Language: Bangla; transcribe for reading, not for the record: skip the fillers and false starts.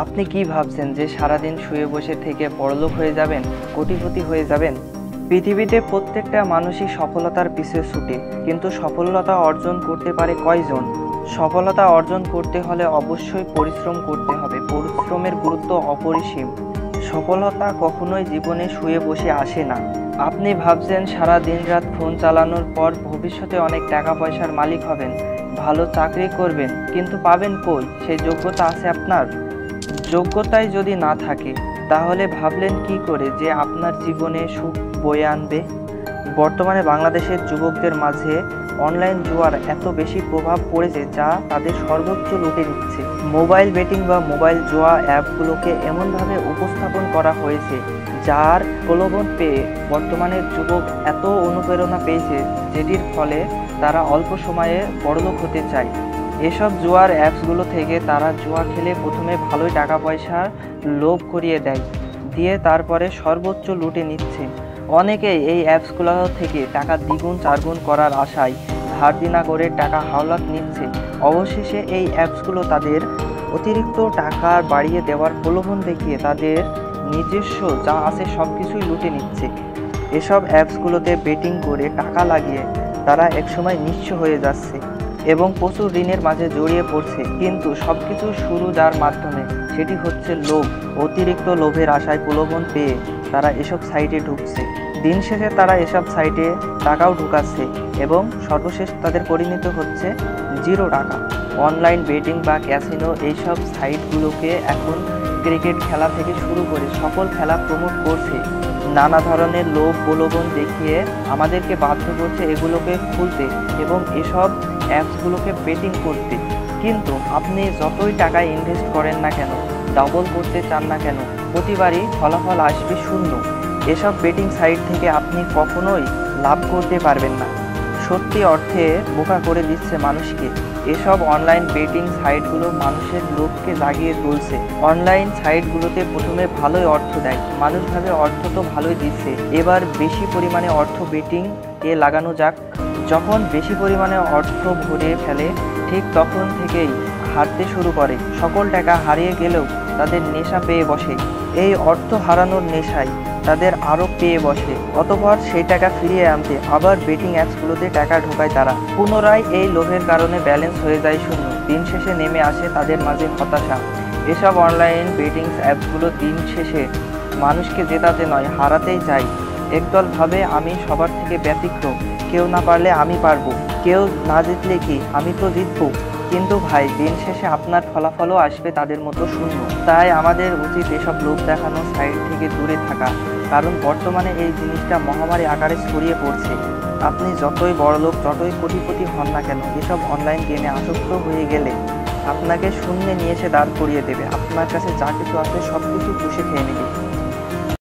আপনি কি ভাবছেন যে সারাদিন শুয়ে বসে থেকে বড়লোক হয়ে যাবেন, কোটিপতি হয়ে যাবেন? পৃথিবীতে প্রত্যেকটা মানুষই সফলতার পিছে ছুটে, কিন্তু সফলতা অর্জন করতে পারে কয়জন? সফলতা অর্জন করতে হলে অবশ্যই পরিশ্রম করতে হবে। পরিশ্রমের গুরুত্ব অপরিসীম। সফলতা কখনোই জীবনে শুয়ে বসে আসে না। আপনি ভাবছেন সারা দিন রাত ফোন চালানোর পর ভবিষ্যতে অনেক টাকা পয়সার মালিক হবেন, ভালো চাকরি করবেন, কিন্তু পাবেন কই? সেই যোগ্যতা আছে আপনার? যোগ্যতাই যদি না থাকে, তাহলে ভাবলেন কি করে যে আপনার জীবনে সুখ বয়ে আনবে? বর্তমানে বাংলাদেশের যুবকদের মাঝে অনলাইন জুয়ার এত বেশি প্রভাব পড়েছে যা তাদের সর্বোচ্চ লুটে নিচ্ছে। মোবাইল বেটিং বা মোবাইল জুয়া অ্যাপগুলোকে এমনভাবে উপস্থাপন করা হয়েছে যার প্রলোভন পেয়ে বর্তমানের যুবক এত অনুপ্রেরণা পেয়েছে, যেটির ফলে তারা অল্প সময়ে বড়লোক হতে চায়। এসব জুয়ার অ্যাপসগুলো থেকে তারা জুয়া খেলে প্রথমে ভালোই টাকা পয়সার লোভ করিয়ে দেয়, দিয়ে তারপরে সর্বোচ্চ লুটে নিচ্ছে। অনেকেই এই অ্যাপসগুলো থেকে টাকা দ্বিগুণ চারগুণ করার আশায় ধার দেনা করে টাকা হাওলাত নিচ্ছে। অবশেষে এই অ্যাপসগুলো তাদের অতিরিক্ত টাকা বাড়িয়ে দেওয়ার প্রলোভন দেখিয়ে তাদের নিজস্ব যা আছে সব কিছুই লুটে নিচ্ছে। এসব অ্যাপসগুলোতে বেটিং করে টাকা লাগিয়ে তারা একসময় নিঃস্ব হয়ে যাচ্ছে এবং প্রচুর ঋণের মাঝে জড়িয়ে পড়ছে। কিন্তু সবকিছু শুরু যার মাধ্যমে, সেটি হচ্ছে লোভ। অতিরিক্ত লোভের আশায় প্রলোভন পেয়ে তারা এসব সাইটে ঢুকছে। দিন শেষে তারা এসব সাইটে টাকাও ঢুকাচ্ছে এবং সর্বশেষ তাদের পরিণত হচ্ছে জিরো টাকা। অনলাইন বেটিং বা ক্যাসিনো এইসব সাইটগুলোকে এখন ক্রিকেট খেলা থেকে শুরু করে সকল খেলা প্রমোট করছে। নানা ধরনের লোভ প্রলোভন দেখিয়ে আমাদেরকে বাধ্য করছে এগুলোকে খুলতে এবং এসব অ্যাপসগুলোকে বেটিং করতে। কিন্তু আপনি যতই টাকা ইনভেস্ট করেন না কেন, ডাবল করতে চান না কেন, প্রতিবারই ফলাফল আসবে শূন্য। এসব বেটিং সাইট থেকে আপনি কখনোই লাভ করতে পারবেন না। সত্যি অর্থে বোকা করে দিচ্ছে মানুষকে। এসব অনলাইন বেটিং সাইটগুলো মানুষের লোভকে জাগিয়ে তুলছে। অনলাইন সাইটগুলোতে প্রথমে ভালোই অর্থ দেয়, মানুষ ভাবে অর্থ তো ভালোই দিচ্ছে, এবার বেশি পরিমাণে অর্থ বেটিং এ লাগানো যাক। যখন বেশি পরিমাণে অর্থ ভরে ফেলে, ঠিক তখন থেকেই হারতে শুরু করে। সকল টাকা হারিয়ে গেলেও তাদের নেশা পেয়ে বসে। এই অর্থ হারানোর নেশায় তাদের আরও পেয়ে বসে। অতঃপর সেই টাকা ফিরিয়ে আনতে আবার বেটিং অ্যাপসগুলোতে টাকা ঢোকায় তারা। পুনরায় এই লোভের কারণে ব্যালেন্স হয়ে যায় শূন্য। দিন শেষে নেমে আসে তাদের মাঝে হতাশা। এসব অনলাইন বেটিং অ্যাপসগুলো দিন শেষে মানুষকে জেতাতে নয়, হারাতেই চায়। একদল ভাবে আমি সবার থেকে ব্যতিক্রম, কেউ না পারলে আমি পারবো, কেউ না জিতলে কি আমি তো জিতবো। কিন্তু ভাই, দিন শেষে আপনার ফলাফলও আসবে তাদের মতো শূন্য। তাই আমাদের উচিত এসব লোভ দেখানো সাইট থেকে দূরে থাকা, কারণ বর্তমানে এই জিনিসটা মহামারী আকারে ছড়িয়ে পড়ছে। আপনি যতই বড়লোক, যতই কোটিপতি হন না কেন, এসব অনলাইন গেমে আসক্ত হয়ে গেলে আপনাকে শূন্যে নিয়ে এসে দাঁড় করিয়ে দেবে। আপনার কাছে যা কিছু আছে সব কিছু চুষে খেয়ে নেবে।